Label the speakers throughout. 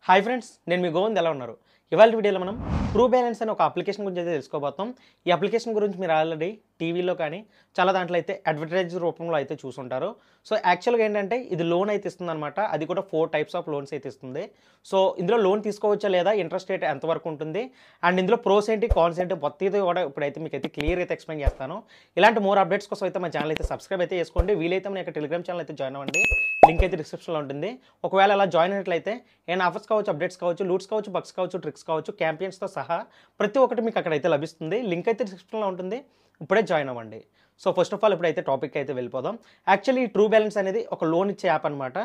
Speaker 1: Hi friends, నేను మీ గోవింద్. ఎలా ఉన్నారు? ఇవాళ వీడియోలో మనం ట్రూ బ్యాలెన్స్ అనే ఒక అప్లికేషన్ గురించి అయితే తెలుసుకోబోతాం. ఈ అప్లికేషన్ గురించి మీరు ఆల్రెడీ టీవీలో కానీ చాలా దాంట్లో అయితే అడ్వర్టైజ్ రూపంలో అయితే చూసుంటారు. సో యాక్చువల్గా ఏంటంటే ఇది లోన్ అయితే ఇస్తుందన్నమాట. అది కూడా 4 టైప్స్ ఆఫ్ లోన్స్ అయితే ఇస్తుంది. సో ఇందులో లోన్ తీసుకోవచ్చా లేదా, ఇంట్రెస్ట్ రేట్ ఎంతవరకు ఉంటుంది, అండ్ ఇందులో ప్రోస్ ఏంటి, కాన్స్ ఏంటి, ప్రతిదీ కూడా ఇప్పుడైతే మీకు అయితే క్లియర్ అయితే ఎక్స్ప్లెయిన్ చేస్తాను. ఇలాంటి మోర్ అప్డేట్స్ కోసం అయితే మా ఛానల్ అయితే సబ్స్క్రైబ్ అయితే చేసుకోండి. వీలైతే మన యొక్క టెలిగ్రామ్ ఛానల్ అయితే జాయిన్ అవ్వండి. లింక్ అయితే డిస్క్రిప్షన్లో ఉంటుంది. ఒకవేళ అలా జాయిన్ అయినట్లయితే ఏమైనా ఆఫర్స్ కావచ్చు, అప్డేట్స్ కావచ్చు, లూట్స్ కావచ్చు, బగ్స్ కావచ్చు, ట్రిక్స్ కావచ్చు, క్యాంపియన్స్తో సహా ప్రతి ఒక్కటి మీకు అక్కడైతే లభిస్తుంది. లింక్ అయితే డిస్క్రిప్షన్లో ఉంటుంది. ఇప్పుడే జాయిన్ అవ్వండి. సో ఫస్ట్ ఆఫ్ ఆల్ ఇప్పుడైతే టాపిక్ అయితే వెళ్ళిపోదాం. యాక్చువల్లీ ట్రూ బ్యాలెన్స్ అనేది ఒక లోన్ ఇచ్చే యాప్ అనమాట.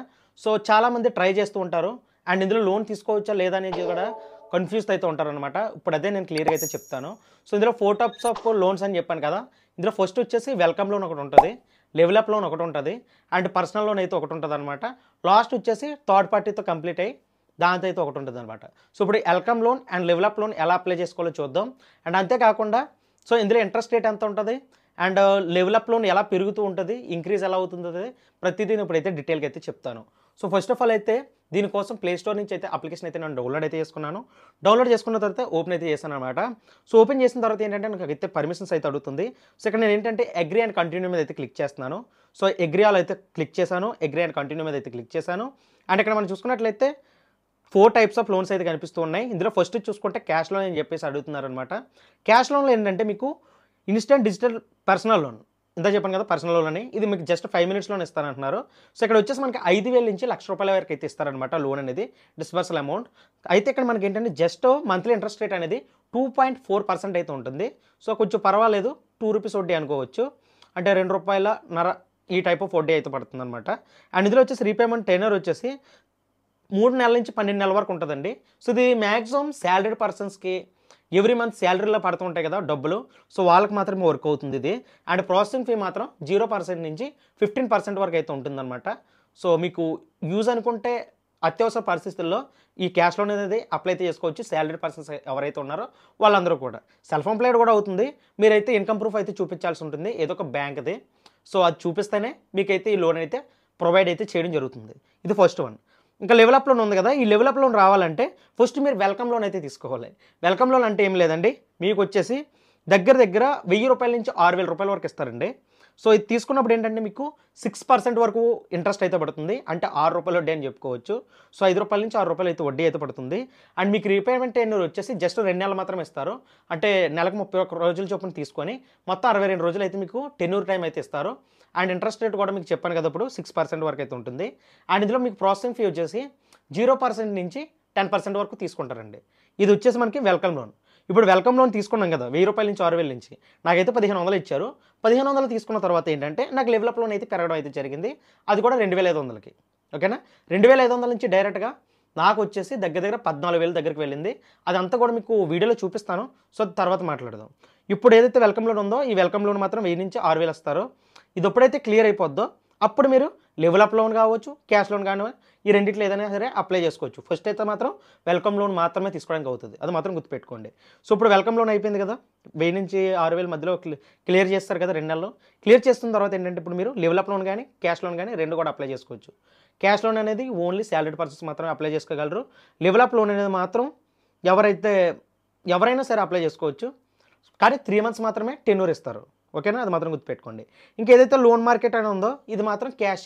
Speaker 1: సో చాలామంది ట్రై చేస్తూ ఉంటారు, అండ్ ఇందులో లోన్ తీసుకోవచ్చా లేదా అనేది కూడా కన్ఫ్యూజ్ అయితే ఉంటారనమాట. ఇప్పుడు అదే నేను క్లియర్గా అయితే చెప్తాను. సో ఇందులో 4 టైప్స్ ఆఫ్ లోన్స్ అని చెప్పాను కదా. ఇందులో ఫస్ట్ వచ్చేసి వెల్కమ్ లోన్ ఒకటి ఉంటుంది, లెవెల్ అప్ లోన్ ఒకటి ఉంటుంది, అండ్ పర్సనల్ లోన్ అయితే ఒకటి ఉంటుంది అనమాట. లాస్ట్ వచ్చేసి థర్డ్ పార్టీతో కంప్లీట్ అయ్యి దాంతో అయితే ఒకటి ఉంటుంది అనమాట. సో ఇప్పుడు welcome loan and level up loan ఎలా అప్లై చేసుకోవాలో చూద్దాం. అండ్ అంతేకాకుండా సో ఇందులో ఇంట్రెస్ట్ రేట్ ఎంత ఉంటుంది, అండ్ లెవెల్ అప్ లోన్ ఎలా పెరుగుతూ ఉంటుంది, ఇంక్రీజ్ ఎలా అవుతుంది, ప్రతిదీ ఇప్పుడైతే డీటెయిల్గా అయితే చెప్తాను. సో ఫస్ట్ ఆఫ్ ఆల్ అయితే దీనికోసం ప్లే స్టోర్ నుంచి అయితే అప్లికేషన్ అయితే నేను డౌన్లోడ్ అయితే చేసుకున్నాను. డౌన్లోడ్ చేసుకున్న తర్వాత ఓపెన్ అయితే చేశాను అనమాట. సో ఓపెన్ చేసిన తర్వాత ఏంటంటే నాకు అయితే పర్మిషన్స్ అయితే అడుగుతుంది. సో ఇక్కడ నేను ఏంటంటే అగ్రీ అండ్ కంటిన్యూ మీద అయితే క్లిక్ చేస్తున్నాను. సో అగ్రీ ఆల్ అయితే క్లిక్ చేశాను, అగ్రీ అండ్ కంటిన్యూ మీద అయితే క్లిక్ చేశాను. అండ్ ఇక్కడ మనం చూసుకున్నట్లయితే 4 టైప్స్ ఆఫ్ లోన్స్ అయితే కనిపిస్తూ ఉన్నాయి. ఇందులో ఫస్ట్ చూసుకుంటే క్యాష్ లోన్ అని చెప్పేసి అడుగుతున్నారనమాట. క్యాష్ లోన్లో ఏంటంటే మీకు ఇన్స్టెంట్ డిజిటల్ పర్సనల్ లోన్, ఇంత చెప్పాను కదా పర్సనల్ లోన్ అని, ఇది మీకు జస్ట్ 5 మినిట్స్లోనే ఇస్తారంటున్నారు. సో ఇక్కడ వచ్చేసి మనకి 5,000 నుంచి ₹1,00,000 వరకు అయితే ఇస్తారనమాట లోన్ అనేది, డిస్బర్సల్ అమౌంట్. అయితే ఇక్కడ మనకి ఏంటంటే జస్ట్ మంత్లీ ఇంట్రెస్ట్ రేట్ అనేది 2.4% అయితే ఉంటుంది. సో కొంచెం పర్వాలేదు, ₹2 వడ్డీ అనుకోవచ్చు. అంటే ₹2.5 ఈ టైప్ ఆఫ్ వడ్డీ అయితే పడుతుంది అనమాట. అండ్ ఇందులో వచ్చేసి రీపేమెంట్ టెనర్ వచ్చేసి 3 నెలల నుంచి 12 నెలల వరకు ఉంటుందండి. సో ఇది మ్యాక్సిమం శాలరీడ్ పర్సన్స్కి ఎవ్రీ మంత్ శాలరీలో పడుతూ ఉంటాయి కదా డబ్బులు, సో వాళ్ళకి మాత్రమే వర్క్ అవుతుంది ఇది. అండ్ ప్రాసెసింగ్ ఫీ మాత్రం 0% నుంచి 15% వరకు అయితే ఉంటుందన్నమాట. సో మీకు యూజ్ అనుకుంటే అత్యవసర పరిస్థితుల్లో ఈ క్యాష్ లోన్ అనేది అప్లై అయితే చేసుకోవచ్చు. శాలరీడ్ పర్సన్స్ ఎవరైతే ఉన్నారో వాళ్ళందరూ కూడా. సెల్ఫ్ ఎంప్లాయిడ్ కూడా అవుతుంది. మీరైతే ఇన్కమ్ ప్రూఫ్ అయితే చూపించాల్సి ఉంటుంది, ఏదో ఒక బ్యాంక్ది. సో అది చూపిస్తేనే మీకైతే ఈ లోన్ అయితే ప్రొవైడ్ అయితే చేయడం జరుగుతుంది. ఇది ఫస్ట్ వన్. ఇంకా లెవెల్ అప్ లోన్ ఉంది కదా, ఈ లెవెల్ అప్ లోన్ రావాలంటే ఫస్ట్ మీరు వెల్కమ్ లోన్ అయితే తీసుకోవాలి. వెల్కమ్ లోన్ అంటే ఏం లేదండి, మీకు వచ్చేసి దగ్గర ₹1,000 నుంచి ₹6,000 వరకు ఇస్తారండి. సో ఇది తీసుకున్నప్పుడు ఏంటంటే మీకు 6% వరకు ఇంట్రెస్ట్ అయితే పడుతుంది, అంటే ₹6 వడ్డీ అని చెప్పుకోవచ్చు. సో ₹5 నుంచి ₹6 అయితే వడ్డీ అయితే పడుతుంది. అండ్ మీకు రీపేమెంట్ టెన్యూర్ వచ్చేసి జస్ట్ 2 నెలలు మాత్రమే ఇస్తారు. అంటే నెలకు 31 రోజుల చొప్పున తీసుకొని మొత్తం 62 రోజులు అయితే మీకు టెన్యూర్ టైం అయితే ఇస్తారు. అండ్ ఇంట్రెస్ట్ రేట్ కూడా మీకు చెప్పాను కదా ఇప్పుడు 6% వరకు అయితే ఉంటుంది. అండ్ ఇందులో మీకు ప్రాసెసింగ్ ఫీ వచ్చేసి 0% నుంచి 10% వరకు తీసుకుంటారండి. ఇది వచ్చేసి మనకి వెల్కమ్ లోన్. ఇప్పుడు వెల్కమ్ లోన్ తీసుకున్నాం కదా ₹1,000 నుంచి ₹6,000 నుంచి, నాకైతే 1,500 ఇచ్చారు. 1,500 తీసుకున్న తర్వాత ఏంటంటే నాకు లెవెల్ అప్ లోన్ అయితే పెరగడం అయితే జరిగింది. అది కూడా 2,500కి. ఓకేనా, 2,500 నుంచి డైరెక్ట్గా నాకు వచ్చేసి దగ్గర 14,000 దగ్గరికి వెళ్ళింది. అదంతా కూడా మీకు వీడియోలో చూపిస్తాను. సో తర్వాత మాట్లాడదాం. ఇప్పుడు ఏదైతే వెల్కమ్ లోన్ ఉందో ఈ వెల్కమ్ లోన్ మాత్రం 1,000 నుంచి 6,000 ఇస్తారు. ఇది ఎప్పుడైతే క్లియర్ అయిపోద్దో అప్పుడు మీరు లెవెల్ అప్ లోన్ కావచ్చు, క్యాష్ లోన్ కానీ ఈ రెండిట్లో ఏదైనా సరే అప్లై చేసుకోవచ్చు. ఫస్ట్ అయితే మాత్రం వెల్కమ్ లోన్ మాత్రమే తీసుకోవడానికి అవుతుంది, అది మాత్రం గుర్తుపెట్టుకోండి. సో ఇప్పుడు వెల్కమ్ లోన్ అయిపోయింది కదా, 1,000 నుంచి 6,000 మధ్యలో క్లియర్ చేస్తారు కదా 2 నెలలు. క్లియర్ చేస్తున్న తర్వాత ఏంటంటే ఇప్పుడు మీరు లెవెల్ అప్ లోన్ కానీ క్యాష్ లోన్ కానీ రెండు కూడా అప్లై చేసుకోవచ్చు. క్యాష్ లోన్ అనేది ఓన్లీ శాలరీడ్ పర్సన్స్ మాత్రమే అప్లై చేసుకోగలరు. లెవెల్ అప్ లోన్ అనేది మాత్రం ఎవరైనా సరే అప్లై చేసుకోవచ్చు, కానీ 3 మంత్స్ మాత్రమే టెన్యూర్ ఇస్తారు. ఓకేనా, అది మాత్రం గుర్తుపెట్టుకోండి. ఇంకేదైతే లోన్ మార్కెట్ అని ఉందో ఇది మాత్రం క్యాష్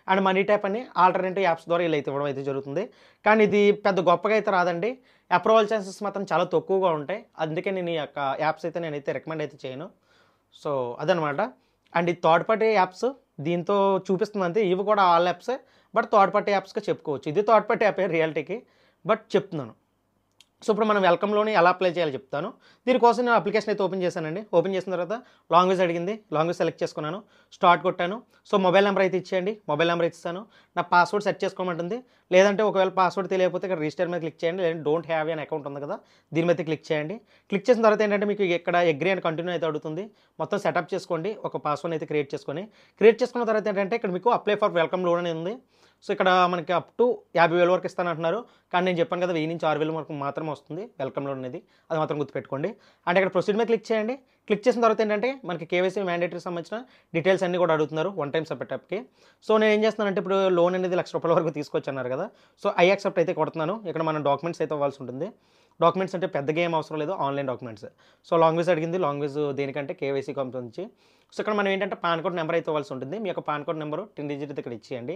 Speaker 1: అండ్ మనీ ట్యాప్ అని ఆల్టర్నేటివ్ యాప్స్ ద్వారా ఇలా అయితే ఇవ్వడం అయితే జరుగుతుంది. కానీ ఇది పెద్ద గొప్పగా అయితే రాదండి. అప్రూవల్ ఛాన్సెస్ మాత్రం చాలా తక్కువగా ఉంటాయి. అందుకే నేను ఈ యొక్క యాప్స్ అయితే నేనైతే రికమెండ్ అయితే చేయను. సో అదనమాట. అండ్ ఈ థర్డ్ పార్టీ యాప్స్ దీంతో చూపిస్తుంది అంతే, ఇవి కూడా ఆల్ యాప్సే, బట్ థర్డ్ పార్టీ యాప్స్గా చెప్పుకోవచ్చు. ఇది థర్డ్ పార్టీ యాపే రియాలిటీకి, బట్ చెప్తున్నాను. సో ఇప్పుడు మనం వెల్కమ్ లోన్ ఎలా అప్లై చేయాలో చెప్తాను. దీనికోసం నేను అప్లికేషన్ అయితే ఓపెన్ చేశానండి. ఓపెన్ చేసిన తర్వాత లాంగ్వేజ్ అడిగింది, లాంగ్వేజ్ సెలెక్ట్ చేసుకున్నాను, స్టార్ట్ కొట్టాను. సో మొబైల్ నెంబర్ అయితే ఇచ్చేయండి, మొబైల్ నెంబర్ ఇస్తాను. నా పాస్వర్డ్ సెట్ చేసుకోమంటుంది. లేదంటే ఒకవేళ పాస్వర్డ్ తెలియకపోతే ఇక్కడ రిజిస్టర్ మీద క్లిక్ చేయండి, లేదంటే డోంట్ హ్యావ్ అన్ అకౌంట్ ఉంది కదా దీని మీద క్లిక్ చేయండి. క్లిక్ చేసిన తర్వాత ఏంటంటే మీకు ఇక్కడ అగ్రీ అండ్ కంటిన్యూ అయితే అడుగుతుంది. మొత్తం సెటప్ చేసుకోండి, ఒక పాస్వర్డ్ అయితే క్రియేట్ చేసుకున్న తర్వాత ఏంటంటే ఇక్కడ మీకు అప్లై ఫర్ వెల్కమ్ లోన్ అని ఉంది. సో ఇక్కడ మనకి అప్ టు 50,000 వరకు ఇస్తానంటున్నారు. కానీ నేను చెప్పాను కదా 1,000 నుంచి 6,000 వరకు మాత్రమే వస్తుంది వెల్కమ్ లోన్ అనేది, అది మాత్రం గుర్తుపెట్టుకోండి. అండ్ ఇక్కడ ప్రొసీడ్ మీద క్లిక్ చేయండి. క్లిక్ చేసిన తర్వాత ఏంటంటే మనకి కేవైసీ మ్యాండేటరీ సంబంధించిన డీటెయిల్స్ అన్నీ కూడా అడుగుతున్నారు వన్ టైం సెటప్కి. సో నేను ఏం చేస్తున్నానంటే ఇప్పుడు లోన్ అనేది ₹1,00,000 వరకు తీసుకొచ్చన్నారు కదా, సో ఐ యాక్సెప్ట్ అయితే కొడుతున్నాను. ఇక్కడ మనం డాక్యుమెంట్స్ అయితే ఇవ్వాల్సి ఉంటుంది. డాక్యుమెంట్స్ అంటే పెద్దగా ఏం అవసరం లేదు, ఆన్లైన్ డాక్యుమెంట్స్. సో లాంగ్వేజ్ అడిగింది, లాంగ్వేజ్ దేనికంటే కేవైసీ సంబంధించి. సో ఇక్కడ మనం ఏంటంటే పాన్ కార్డ్ నెంబర్ అయితే ఇవ్వాల్సి ఉంటుంది. మీ యొక్క పాన్ కార్డ్ నెంబరు 10 డిజిట్ ఇక్కడ ఇచ్చేయండి.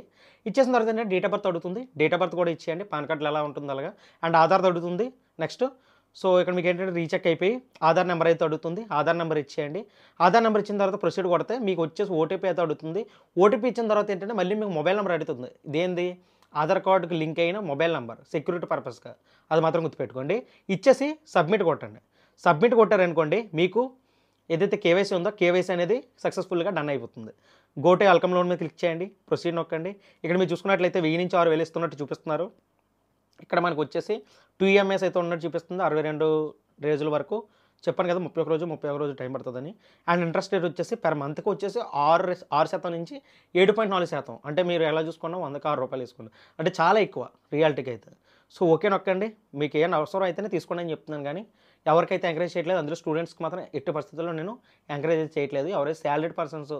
Speaker 1: ఇచ్చేసిన తర్వాత ఏంటంటే డేట్ ఆఫ్ బర్త్ అడుగుతుంది, డేట్ ఆఫ్ బర్త్ కూడా ఇచ్చేయండి, పాన్ కార్డులో ఎలా ఉంటుంది అలాగా. అండ్ ఆధార్ అడుగుతుంది. నెక్స్ట్ సో ఇక్కడ మీకు ఏంటంటే రీచెక్ అయిపోయి ఆధార్ నెంబర్ అయితే అడుగుతుంది, ఆధార్ నెంబర్ ఇచ్చేయండి. ఆధార్ నెంబర్ ఇచ్చిన తర్వాత ప్రొసీడ్ కొడితే మీకు వచ్చేసి ఓటీపీ అయితే అడుగుతుంది. ఓటీపీ ఇచ్చిన తర్వాత ఏంటంటే మళ్ళీ మీకు మొబైల్ నెంబర్ అడుగుతుంది. ఇదేంది ఆధార్ కార్డుకి లింక్ అయిన మొబైల్ నెంబర్, సెక్యూరిటీ పర్పస్గా, అది మాత్రం గుర్తుపెట్టుకోండి. ఇచ్చేసి సబ్మిట్ కొట్టండి. సబ్మిట్ కొట్టారనుకోండి మీకు ఏదైతే కేవైసీ ఉందో కేవైసీ అనేది సక్సెస్ఫుల్గా డన్ అయిపోతుంది. గోటే వెల్కమ్ లోన్ మీద క్లిక్ చేయండి, ప్రొసీడ్ నొక్కండి. ఇక్కడ మీరు చూసుకున్నట్లయితే 1000 నుంచి 6000 ఇస్తున్నట్టు చూపిస్తున్నారు. ఇక్కడ మనకు వచ్చేసి 2 EMIs అయితే ఉన్నట్టు చూపిస్తుంది 62 రోజుల వరకు. చెప్పాను కదా 31 రోజు టైం పడుతుందని. అండ్ ఇంట్రెస్ట్ రేట్ వచ్చేసి పెర్ మంత్కి వచ్చేసి 6% నుంచి 7.4%. అంటే మీరు ఎలా చూసుకున్నా ₹100కి ₹6 వేసుకోండి, అంటే చాలా ఎక్కువ రియాలిటీకి అయితే. సో ఓకే నొక్కండి. మీకు ఏమైనా అవసరం అయితేనే తీసుకోండి అని చెప్తున్నాను, కానీ ఎవరికైతే ఎంకరేజ్ చేయట్లేదు, అందులో స్టూడెంట్స్కి మాత్రం ఎట్టి పరిస్థితుల్లో నేను ఎంకరేజ్ చేయట్లేదు. ఎవరైతే సాలరీడ్ పర్సన్స్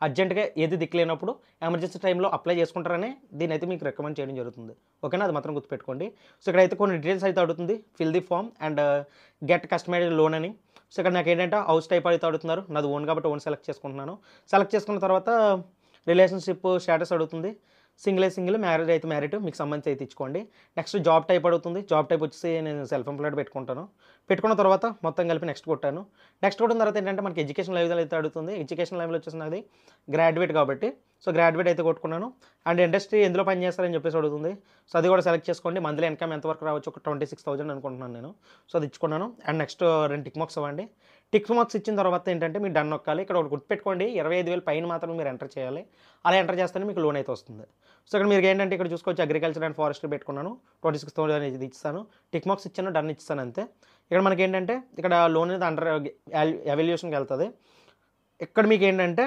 Speaker 1: అర్జెంట్గా ఏది దిక్కులేనప్పుడు ఎమర్జెన్సీ టైంలో అప్లై చేసుకుంటారని దీని అయితే మీకు రికమెండ్ చేయడం జరుగుతుంది. ఓకేనా, అది మాత్రం గుర్తుపెట్టుకోండి. సో ఇక్కడైతే కొన్ని డీటెయిల్స్ అయితే అడుగుతుంది, fill the form and get customized loan అని. సో ఇక్కడ నాకు ఏంటంటే హౌస్ టైప్ అయితే అడుగుతున్నారు, నాది ఓన్ కాబట్టి ఓన్ సెలెక్ట్ చేసుకుంటున్నాను. సెలెక్ట్ చేసుకున్న తర్వాత రిలేషన్షిప్ స్టేటస్ అడుగుతుంది, సింగిల్, మ్యారేజ్ అయితే మ్యారీడ్, మీకు సంబంధించి అయితే ఇచ్చుకోండి. నెక్స్ట్ జాబ్ టైప్ అడుగుతుంది, జాబ్ టైప్ వచ్చేసి నేను సెల్ఫ్ ఎంప్లాయిడ్ పెట్టుకుంటాను. పెట్టుకున్న తర్వాత మొత్తం కలిపి నెక్స్ట్ కొట్టాను. నెక్స్ట్ కొట్టిన తర్వాత ఏంటంటే మనకి ఎడ్యుకేషన్ లెవెల్ అయితే అడుగుతుంది. ఎడ్యుకేషన్ లెవెల్ వచ్చేసి నాది గ్రాడ్యుయేట్ కాబట్టి సో గ్రాడ్యుయేట్ అయితే కొట్టుకున్నాను. అండ్ ఇండస్ట్రీ ఎందులో పని చేస్తారని చెప్పేసి అడుగుతుంది. సో అది కూడా సెలెక్ట్ చేసుకోండి. మంత్లీ ఇన్కమ్ ఎంతవరకు రావచ్చు, ఒక 26,000 అనుకుంటున్నాను నేను. సో అది ఇచ్చుకున్నాను. అండ్ నెక్స్ట్ 2 టిక్ మార్క్స్ ఇవ్వండి. టిక్ మార్క్స్ ఇచ్చిన తర్వాత ఏంటంటే మీరు డన్ నొక్కాలి. ఇక్కడ ఒకటి గుర్తుపెట్టుకోండి, 25,000 పైన మాత్రం మీరు ఎంటర్ చేయాలి. అలా ఎంటర్ చేస్తేనే మీకు లోన్ అయితే వస్తుంది. సో ఇక్కడ మీరు ఏంటంటే ఇక్కడ చూసుకోవచ్చు అగ్రికల్చర్ అండ్ ఫారెస్ట్రీ పెట్టుకున్నాను, 26,000 అనేది ఇస్తాను. టిక్ మార్క్స్ ఇచ్చాను, డన్ ఇస్తాను అంతే. ఇక్కడ మనకి ఏంటంటే ఇక్కడ లోన్ అనేది అండర్ ఎవాల్యుయేషన్కి వెళ్తుంది. ఇక్కడ మీకు ఏంటంటే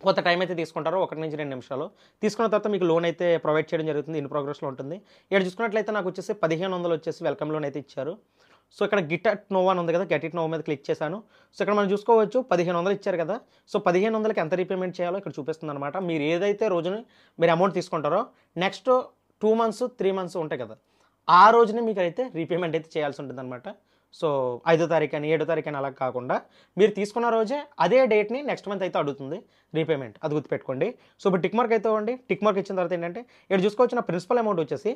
Speaker 1: కొంత టైం అయితే తీసుకుంటారు, 1 నుంచి 2 నిమిషాలు. తీసుకున్న తర్వాత మీకు లోన్ అయితే ప్రొవైడ్ చేయడం జరుగుతుంది, ఇన్ ప్రోగ్రెస్లో ఉంటుంది. ఇక్కడ చూసుకున్నట్లయితే నాకు వచ్చేసి 1500 వచ్చేసి వెల్కమ్ లోన్ అయితే ఇచ్చారు. సో ఇక్కడ గిట్ అట్ నో అని ఉంది కదా, గెట్ ఇట్ నో మీద క్లిక్ చేశాను. సో ఇక్కడ మనం చూసుకోవచ్చు 1500 ఇచ్చారు కదా. సో 1500కి ఎంత రీపేమెంట్ చేయాలో ఇక్కడ చూపిస్తుంది అనమాట. మీరు ఏదైతే రోజుని మీరు అమౌంట్ తీసుకుంటారో నెక్స్ట్ 2 మంత్స్ 3 మంత్స్ ఉంటాయి కదా, ఆ రోజునే మీకు అయితే రీపేమెంట్ అయితే చేయాల్సి ఉంటుంది అనమాట. సో 5వ తారీఖు అని 7వ తారీఖు అని అలా కాకుండా మీరు తీసుకున్న రోజే అదే డేట్ని నెక్స్ట్ మంత్ అయితే అడుగుతుంది రీపేమెంట్, అది గుర్తుపెట్టుకోండి. సో ఇప్పుడు టిక్ మార్క్ అయితే ఇవ్వండి. టిక్ మార్క్ ఇచ్చిన తర్వాత ఏంటంటే ఇక్కడ చూసుకోవచ్చు నా ప్రిన్సిపల్ అమౌంట్ వచ్చేసి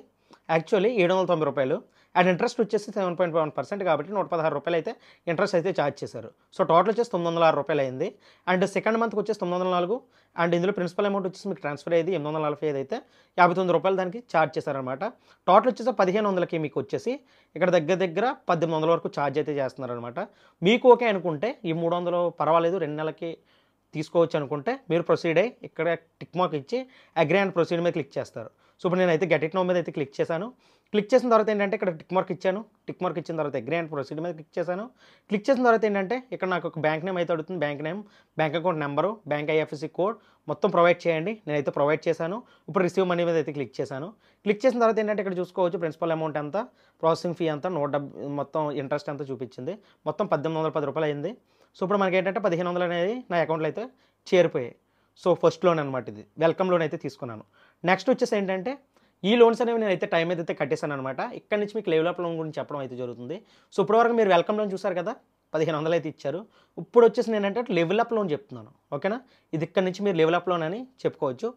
Speaker 1: యాక్చువల్లీ ₹790 అండ్ ఇంట్రెస్ట్ వచ్చేసి 7.1% కాబట్టి ₹116 అయితే ఇంట్రెస్ట్ అయితే ఛార్జ్ చేశారు. సో టోటల్ వచ్చేసి ₹906 అయింది. అండ్ సెకండ్ మంత్కి వచ్చేసి 904 అండ్ ఇందులో ప్రిన్సిపల్ అమౌంట్ వచ్చేసి మీకు ట్రాన్స్ఫర్ అయ్యేది ₹845 అయితే ₹59 దానికి ఛార్జ్ చేశారనమాట. టోటల్ వచ్చేసి 1500కి మీకు వచ్చేసి ఇక్కడ దగ్గర 1800 వరకు ఛార్జ్ అయితే చేస్తున్నారనమాట. మీకు ఓకే అనుకుంటే ఈ 300 పర్వాలేదు 2 నెలలకి తీసుకోవచ్చు అనుకుంటే మీరు ప్రొసీడ్ అయ్యి ఇక్కడ టిక్ మార్క్ ఇచ్చి అగ్రీ అండ్ ప్రొసీడ్ మీద క్లిక్ చేస్తారు. సో ఇప్పుడు నేనైతే గెట్ ఇట్ నో మీద అయితే క్లిక్ చేశాను. క్లిక్ చేసిన తర్వాత ఏంటంటే ఇక్కడ టిక్ మార్క్ ఇచ్చాను. టిక్ మార్క్ ఇచ్చిన తర్వాత అగ్రీ అండ్ ప్రొసీడ్ మీద క్లిక్ చేశాను. క్లిక్ చేసిన తర్వాత ఏంటంటే ఇక్కడ నాకు ఒక బ్యాంక్ నేమ్ అయితే అడుగుతుంది. Bank name, bank account number, bank IFSC code మొత్తం ప్రొవైడ్ చేయండి. నేనైతే ప్రొవైడ్ చేశాను. ఇప్పుడు రిసీవ్ మనీ మీద అయితే క్లిక్ చేశాను. క్లిక్ చేసిన తర్వాత ఏంటంటే ఇక్కడ చూసుకోవచ్చు ప్రిన్సిపల్ అమౌంట్ ఎంత, ప్రాసెసింగ్ ఫీ ఎంత, మొత్తం ఇంట్రెస్ట్ ఎంత చూపించింది. మొత్తం ₹1810 అయింది. సో ఇప్పుడు మనకి ఏంటంటే 1500 అనేది నా అకౌంట్లో అయితే చేరిపోయాయి. సో ఫస్ట్ లోన్ అనమాట, ఇది వెల్కమ్ లోన్ అయితే తీసుకున్నాను. నెక్స్ట్ వచ్చేసి ఏంటంటే ఈ లోన్స్ అనేవి నేనైతే టైం అయితే కట్టేశాను అనమాట. ఇక్కడ నుంచి మీకు లెవెల్ అప్ లోన్ గురించి చెప్పడం అయితే జరుగుతుంది. సో ఇప్పటివరకు మీరు వెల్కమ్ లోన్ చూసారు కదా, 1500 అయితే ఇచ్చారు. ఇప్పుడు వచ్చేసి నేనంటే లెవెల్ అప్ లోన్ చెప్తున్నాను. ఓకేనా, ఇది ఇక్కడ నుంచి మీరు లెవెల్ అప్ లోన్ అని చెప్పుకోవచ్చు.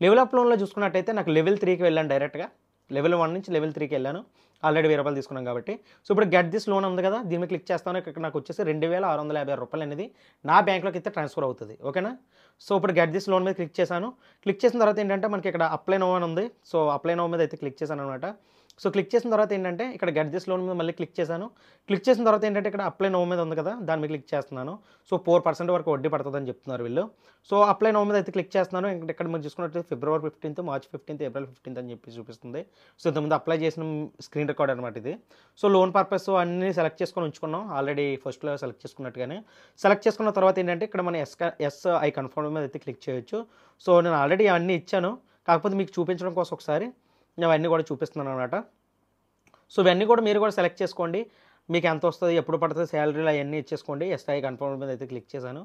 Speaker 1: లెవెల్ అప్ లోన్లో చూసుకున్నట్టయితే నాకు లెవెల్ 3కి వెళ్ళాను డైరెక్ట్గా. లెవెల్ 1 నుంచి లెవెల్ 3కి వెళ్ళాను, ఆల్రెడీ ₹1000 తీసుకున్నాం కాబట్టి. సో ఇప్పుడు గెట్ దిస్ లోన్ ఉంది కదా, దీని మీద క్లిక్ చేస్తాను. ఇక్కడ నాకు వచ్చేసి ₹2650 అనేది నా బ్యాంక్లోకి అయితే ట్రాన్స్ఫర్ అవుతుంది. ఓకేనా, సో ఇప్పుడు గెట్ దిస్ లోన్ మీద క్లిక్ చేశాను. క్లిక్ చేసిన తర్వాత ఏంటంటే మనకి ఇక్కడ అప్లై నో అని ఉంది. సో అప్లై నో మీద అయితే క్లిక్ చేశాను అనమాట. సో క్లిక్ చేసిన తర్వాత ఏంటంటే ఇక్కడ గెట్ దిస్ లోన్ మీద మళ్ళీ క్లిక్ చేశాను. క్లిక్ చేసిన తర్వాత ఏంటంటే ఇక్కడ అప్లై నో మీద ఉంది కదా, దాని మీద క్లిక్ చేస్తున్నాను. సో 4% వరకు వడ్డీ పడుతుందని చెప్తున్నారు వీళ్ళు. సో అప్లై నో మీద అయితే క్లిక్ చేస్తున్నాను. ఇక్కడ మీరు చూసుకున్నట్టు ఫిబ్రవరి 15, మార్చ్ 15, ఏప్రిల్ 15 అని చెప్పి చూపిస్తుంది. సో ఇంతకుముందు అప్లై చేసిన స్క్రీన్ రికార్డ్ అనమాట ఇది. సో లోన్ పర్పస్ అన్నీ సెలెక్ట్ చేసుకొని ఉంచుకున్నాం, ఆల్రెడీ ఫస్ట్లో సెలెక్ట్ చేసుకున్నట్టుగానే. సెలెక్ట్ చేసుకున్న తర్వాత ఏంటంటే ఇక్కడ మన ఐ కన్ఫర్మ్ మీద అయితే క్లిక్ చేయొచ్చు. సో నేను ఆల్రెడీ అవన్నీ ఇచ్చాను, కాకపోతే మీకు చూపించడం కోసం ఒకసారి నేను అవన్నీ కూడా చూపిస్తున్నాను అనమాట. సో ఇవన్నీ కూడా మీరు కూడా సెలెక్ట్ చేసుకోండి. మీకు ఎంత వస్తుంది, ఎప్పుడు పడుతుంది శాలరీలు అవన్నీ ఇచ్చేసుకోండి. ఎస్ఐ కన్ఫర్మ్ మీద అయితే క్లిక్ చేశాను.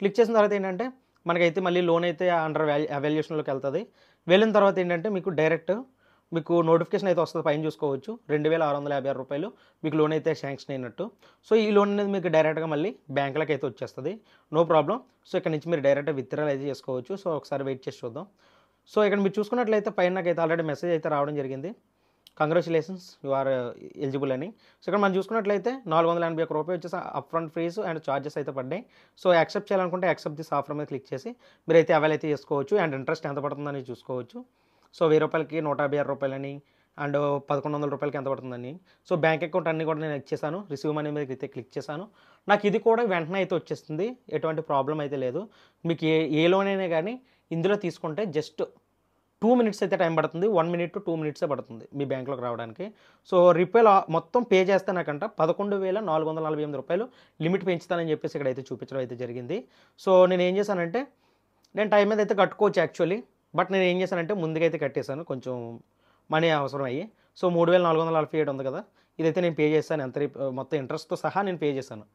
Speaker 1: క్లిక్ చేసిన తర్వాత ఏంటంటే మనకైతే మళ్ళీ లోన్ అయితే అండర్ ఎవాల్యుయేషన్లోకి వెళ్తుంది. వెళ్ళిన తర్వాత ఏంటంటే మీకు డైరెక్ట్ మీకు నోటిఫికేషన్ అయితే వస్తుంది, పైన చూసుకోవచ్చు. 2656 రూపాయలు మీకు లోన్ అయితే శాంక్షన్ అయినట్టు. సో ఈ లోన్ అనేది మీకు డైరెక్ట్గా మళ్ళీ బ్యాంకులకు అయితే వచ్చేస్తుంది, నో ప్రాబ్లం. సో ఇక్కడ నుంచి మీరు డైరెక్ట్ విత్డ్రాల్ అయితే చేసుకోవచ్చు. సో ఒకసారి వెయిట్ చేసి చూద్దాం. సో ఇక్కడ మీరు చూసుకున్నట్లయితే పైన నాకైతే ఆల్రెడీ మెసేజ్ అయితే రావడం జరిగింది, కంగ్రాచులేషన్స్ యు ఆర్ ఎలిజిబుల్ అని. సో ఇక్కడ మనం చూసుకున్నట్లయితే 481 రూపాయలు వచ్చేసి up front fee and charges అయితే పడ్డాయి. సో యాక్సెప్ట్ చేయాలనుకుంటే యాక్సెప్ట్ దిస్ ఆఫర్ మీద క్లిక్ చేసి మీరైతే అవైల్ అయితే చేసుకోవచ్చు. అండ్ ఇంట్రెస్ట్ ఎంత పడుతుందని చూసుకోవచ్చు. సో 1000 రూపాయలకి 156 రూపాయలని అండ్ 1100 రూపాయలకి ఎంత పడుతుందని. సో బ్యాంక్ అకౌంట్ అన్నీ కూడా నేను ఇచ్చేసాను. రిసీవ్ మనీ మీద అయితే క్లిక్ చేశాను. నాకు ఇది కూడా వెంటనే అయితే వచ్చేస్తుంది, ఎటువంటి ప్రాబ్లం అయితే లేదు. మీకు ఏ లోన్ అయినా కానీ ఇందులో తీసుకుంటే జస్ట్ 2 మినిట్స్ అయితే టైం పడుతుంది. 1 మినిట్ టు 2 మినిట్సే పడుతుంది మీ బ్యాంక్లోకి రావడానికి. సో రిపేల్ మొత్తం పే చేస్తే నాకంట 11,448 రూపాయలు లిమిట్ పెంచుతానని చెప్పేసి ఇక్కడైతే చూపించడం అయితే జరిగింది. సో నేను ఏం చేశానంటే నేను టైం మీద అయితే కట్టుకోవచ్చు యాక్చువల్లీ, బట్ నేను ఏం చేశానంటే ముందుగా అయితే కట్టేశాను, కొంచెం మనీ అవసరం అయ్యి. సో 3,447 ఉంది కదా, ఇదైతే నేను పే చేశాను. ఎంత మొత్తం ఇంట్రెస్ట్తో సహా నేను పే చేశాను.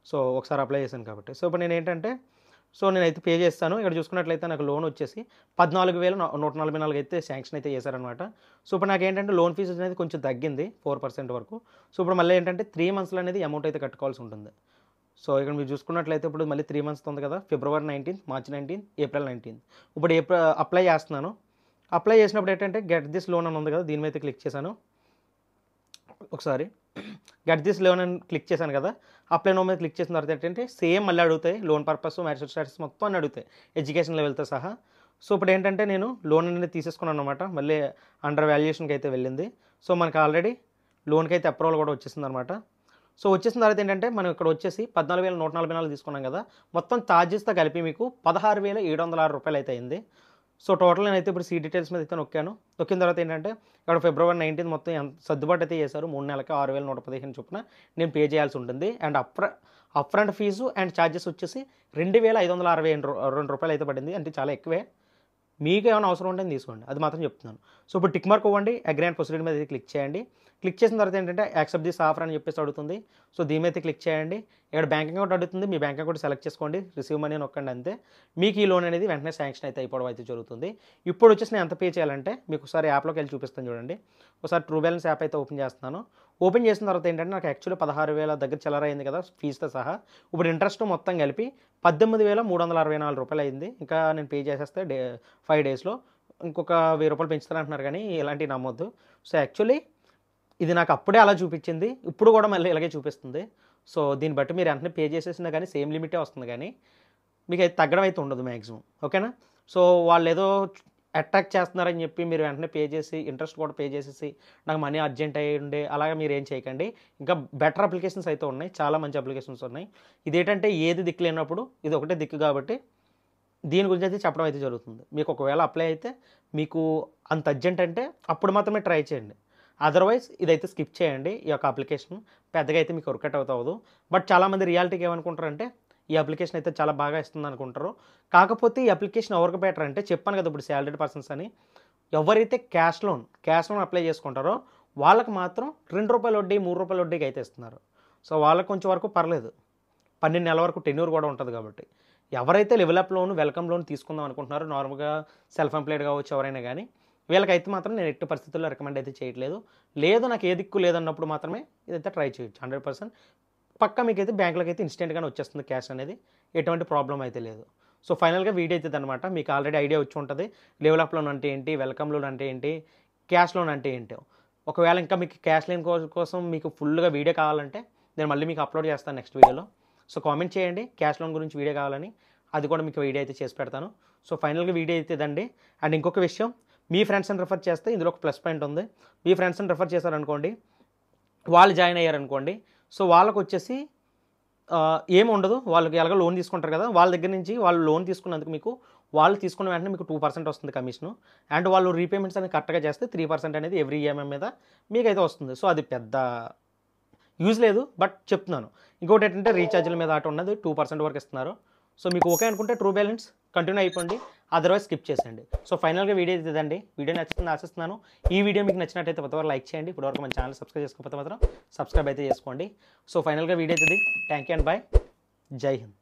Speaker 1: సో ఒకసారి అప్లై చేశాను కాబట్టి. సో ఇప్పుడు నేను ఏంటంటే నేనైతే పే చేస్తాను. ఇక్కడ చూసుకున్నట్లయితే నాకు లోన్ వచ్చేసి 14,144 అయితే శాంక్షన్ అయితే చేశారనమాట. సో ఇప్పుడు నాకు ఏంటంటే లోన్ ఫీజు అనేది కొంచెం తగ్గింది 4% వరకు. సో ఇప్పుడు మళ్ళీ ఏంటంటే 3 మంత్స్లో అనేది అమౌంట్ అయితే కట్టుకోవాల్సి ఉంటుంది. సో ఇక్కడ మీరు చూసుకున్నట్లయితే ఇప్పుడు మళ్ళీ 3 మంత్స్ ఉంది కదా, ఫిబ్రవరి 19, మార్చ్ 19, ఏప్రిల్ 19. ఇప్పుడు అప్లై చేస్తున్నాను. అప్లై చేసినప్పుడు ఏంటంటే గెట్ దిస్ లోన్ అని ఉంది కదా, దీని మీద క్లిక్ చేశాను. ఒకసారి గెట్ దిస్ లోన్ అని క్లిక్ చేశాను కదా, అప్లై నో మీద క్లిక్ చేసిన తర్వాత ఏంటంటే సేమ్ మళ్ళీ అడుగుతాయి, లోన్ పర్పస్, మ్యారేజ్ స్టాటస్ మొత్తం అన్నీ అడుగుతాయి, ఎడ్యుకేషన్ లెవెల్తో సహా. సో ఇప్పుడు ఏంటంటే నేను లోన్ అనేది తీసేసుకున్నాను అనమాట. మళ్ళీ అండర్ వాల్యుయేషన్కి అయితే వెళ్ళింది. సో మనకు ఆల్రెడీ లోన్కి అయితే అప్రూవల్ కూడా వచ్చేసింది అనమాట. సో వచ్చేసిన తర్వాత ఏంటంటే మనం ఇక్కడ వచ్చేసి 14,144 తీసుకున్నాం కదా, మొత్తం ఛార్జెస్తో కలిపి మీకు 16,706 రూపాయలు అయితే అయింది. సో టోటల్ నేనైతే ఇప్పుడు సీ డీటెయిల్స్ మీద అయితే నొక్కిన తర్వాత ఏంటంటే ఇక్కడ ఫిబ్రవరి 19 మొత్తం ఎంత సర్దుబాటు అయితే చేశారు, 3 నెలలకి 6,115 చొప్పున నేను పే చేయాల్సి ఉంటుంది. And up front fee and charges వచ్చేసి 2,562 రూపాయలు అయితే పడింది, అంటే చాలా ఎక్కువే. మీకు ఏమైనా అవసరం ఉంటే తీసుకోండి, అది మాత్రం చెప్తున్నాను. సో ఇప్పుడు టిక్ మార్క్ ఇవ్వండి, అగ్రీ అండ్ ప్రొసీడ్ మీద క్లిక్ చేయండి. క్లిక్ చేసిన తర్వాత ఏంటంటే యాక్సెప్ట్ దిస్ ఆఫర్ అని చెప్పేసి అడుగుతుంది. సో దీని మీద క్లిక్ చేయండి. ఇక్కడ బ్యాంక్ అకౌంట్ అడుగుతుంది, మీ బ్యాంక్ అకౌంట్ సెలెక్ట్ చేసుకోండి, రిసీవ్ మనీ నొక్కండి, అంతే. మీకు ఈ లోన్ అనేది వెంటనే శాంక్షన్ అయితే అయిపోవడం అయితే జరుగుతుంది. ఇప్పుడు వచ్చేసి నేను ఎంత పే చేయాలంటే మీకు ఒకసారి యాప్లోకి వెళ్ళి చూపిస్తాను చూడండి. ఒకసారి ట్రూ బ్యాలెన్స్ యాప్ అయితే ఓపెన్ చేస్తున్నాను. ఓపెన్ చేసిన తర్వాత ఏంటంటే నాకు యాక్చువల్లీ 16,000 దగ్గర చిల్లర అయింది కదా ఫీజుతో సహా. ఇప్పుడు ఇంట్రెస్ట్ మొత్తం కలిపి 18,364 రూపాయలు అయింది. ఇంకా నేను పే చేసేస్తే 5 డేస్లో ఇంకొక 1000 రూపాయలు పెంచుతారంటున్నారు, కానీ ఇలాంటివి నమ్మొద్దు. సో యాక్చువల్లీ ఇది నాకు అప్పుడే అలా చూపించింది, ఇప్పుడు కూడా మళ్ళీ ఇలాగే చూపిస్తుంది. సో దీన్ని బట్టి మీరు వెంటనే పే చేసేసినా కానీ సేమ్ లిమిటే వస్తుంది, కానీ మీకు అయితే తగ్గడం అయితే ఉండదు మ్యాక్సిమం, ఓకేనా. సో వాళ్ళు ఏదో అట్రాక్ట్ చేస్తున్నారని చెప్పి మీరు వెంటనే పే చేసి ఇంట్రెస్ట్ కూడా పే చేసేసి నాకు మనీ అర్జెంట్ అయ్యి అలాగే మీరు ఏం చేయకండి. ఇంకా బెటర్ అప్లికేషన్స్ అయితే ఉన్నాయి, చాలా మంచి అప్లికేషన్స్ ఉన్నాయి. ఇదేంటంటే ఏది దిక్కు లేనప్పుడు ఇది ఒకటే దిక్కు కాబట్టి దీని గురించి అయితే చెప్పడం అయితే జరుగుతుంది. మీకు ఒకవేళ అప్లై అయితే మీకు అంత అర్జెంట్ అంటే అప్పుడు మాత్రమే ట్రై చేయండి, అదర్వైజ్ ఇదైతే స్కిప్ చేయండి. ఈ యొక్క అప్లికేషన్ పెద్దగా అయితే మీకు వర్కౌట్ అవుతావు. బట్ చాలామంది రియాలిటీకి ఏమనుకుంటారంటే ఈ అప్లికేషన్ అయితే చాలా బాగా ఇస్తుంది అనుకుంటారు. కాకపోతే ఈ అప్లికేషన్ ఎవరికి బెటర్ అంటే చెప్పాను కదా ఇప్పుడు సాలరీడ్ పర్సన్స్ అని, ఎవరైతే క్యాష్ లోన్ అప్లై చేసుకుంటారో వాళ్ళకి మాత్రం 2 రూపాయల వడ్డీ 3 రూపాయల వడ్డీకి అయితే ఇస్తున్నారు. సో వాళ్ళకి కొంచెం వరకు పర్లేదు, 12 నెలల వరకు టెన్యూర్ కూడా ఉంటుంది కాబట్టి. ఎవరైతే లెవెలప్ లోన్ వెల్కమ్ లోన్ తీసుకుందాం అనుకుంటున్నారో నార్మల్గా సెల్ఫ్ ఎంప్లాయిడ్ కావచ్చు ఎవరైనా కానీ, వీళ్ళకైతే మాత్రం నేను ఎట్టి పరిస్థితుల్లో రికమెండ్ అయితే చేయట్లేదు. లేదు నాకు ఏ దిక్కు లేదన్నప్పుడు మాత్రమే ఇదైతే ట్రై చేయొచ్చు. 100% పక్కా మీకైతే బ్యాంకులోకి అయితే ఇన్స్టెంట్గానే వచ్చేస్తుంది క్యాష్ అనేది, ఎటువంటి ప్రాబ్లం అయితే లేదు. సో ఫైనల్గా వీడియో అవుతుంది అనమాట. మీకు ఆల్రెడీ ఐడియా వచ్చి ఉంటుంది లెవెలప్ లోన్ అంటే ఏంటి, వెల్కమ్ లోన్ అంటే ఏంటి, క్యాష్ లోన్ అంటే ఏంటో. ఒకవేళ ఇంకా మీకు క్యాష్ లోన్ కోసం మీకు ఫుల్గా వీడియో కావాలంటే నేను మళ్ళీ మీకు అప్లోడ్ చేస్తాను నెక్స్ట్ వీడియోలో. సో కామెంట్ చేయండి క్యాష్ లోన్ గురించి వీడియో కావాలని, అది కూడా మీకు వీడియో అయితే చేసి పెడతాను. సో ఫైనల్గా వీడియో అవుతుందండి. అండ్ ఇంకొక విషయం, మీ ఫ్రెండ్స్ని రెఫర్ చేస్తే ఇందులో ఒక ప్లస్ పాయింట్ ఉంది. మీ ఫ్రెండ్స్ని రెఫర్ చేశారనుకోండి, వాళ్ళు జాయిన్ అయ్యారనుకోండి, సో వాళ్ళకు వచ్చేసి ఏమి ఉండదు. వాళ్ళకి ఎలాగో లోన్ తీసుకుంటారు కదా, వాళ్ళ దగ్గర నుంచి వాళ్ళు లోన్ తీసుకున్నందుకు మీకు వాళ్ళు తీసుకున్న వెంటనే మీకు 2% వస్తుంది కమిషను. అండ్ వాళ్ళు రీపేమెంట్స్ అనేది కరెక్ట్గా చేస్తే 3% అనేది ఎవ్రీ ఈఎంఐ మీద మీకైతే వస్తుంది. సో అది పెద్ద యూజ్ లేదు, బట్ చెప్తున్నాను. ఇంకోటి ఏంటంటే రీఛార్జ్ల మీద ఆట ఉన్నది 2% వరకు ఇస్తున్నారు. సో మీకు ఓకే అనుకుంటే ట్రూ బ్యాలెన్స్ కంటిన్యూ అయిపోండి. అదర్వైజ్ స్కిప్ చేసేయండి. సో ఫైనల్గా వీడియో ఇదండి. వీడియో నచ్చుతుంది ఆశిస్తున్నాను. ఈ వీడియో మీకు నచ్చినట్టయితే ప్రతి ఒక్కరు లైక్ చేయండి. ఇప్పటివరకు మన ఛానల్ సబ్స్క్రైబ్ చేసుకోకపోతే మాత్రం సబ్స్క్రైబ్ అయితే చేసుకోండి. సో ఫైనల్గా వీడియో ఇది. Thank you and bye. జై హింద్.